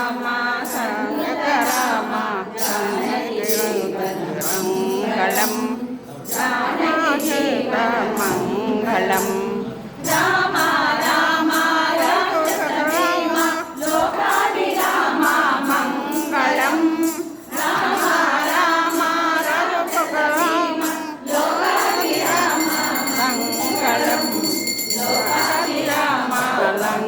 Rama సంగత Rama Mangalam Ramachandra Mangalam Rama Rama Raghurama లోకాభిరామ Mangalam Rama Rama Raghurama లోకాభిరామ Mangalam లోకాభిరామ Mangalam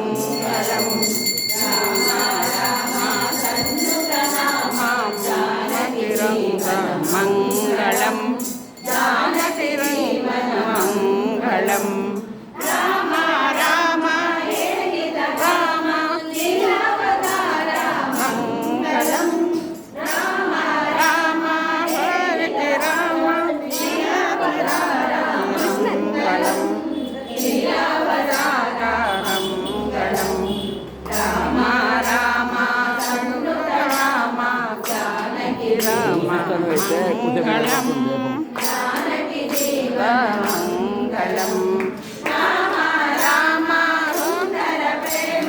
Rama Rama సంయుత Rama జానకిరంగ Mangalam జానకిరంగ Mangalam Rama Rama Rama లీలావతార Mangalam Rama Rama Hari Rama లీలావతార Mangalam లీలావతార Mangalam Rama Rama సంయుత Rama Janaki Rama Mangalam Janaki Deva Mangalam Rama Rama Sundara Prema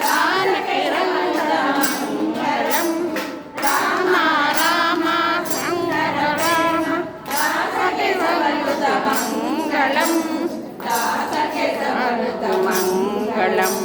Janaki Ranga Mangalam Rama Rama Sundara Rama దాసకి సమృత Mangalam దాసకి సమృత Mangalam